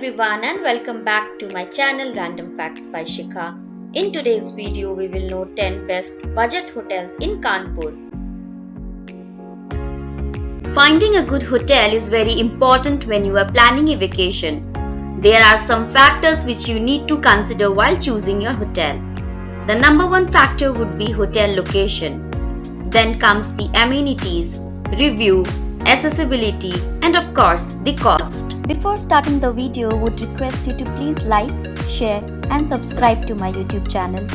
everyone and welcome back to my channel Random Facts by Shikha. In today's video we will know 10 best budget hotels in Kanpur. Finding a good hotel is very important when you are planning a vacation. There are some factors which you need to consider while choosing your hotel. The number one factor would be hotel location. Then comes the amenities, review, accessibility, and of course the cost. Before starting the video, would request you to please like, share and subscribe to my YouTube channel.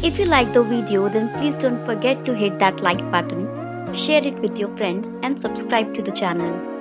If you like the video, then please don't forget to hit that like button, share it with your friends and subscribe to the channel.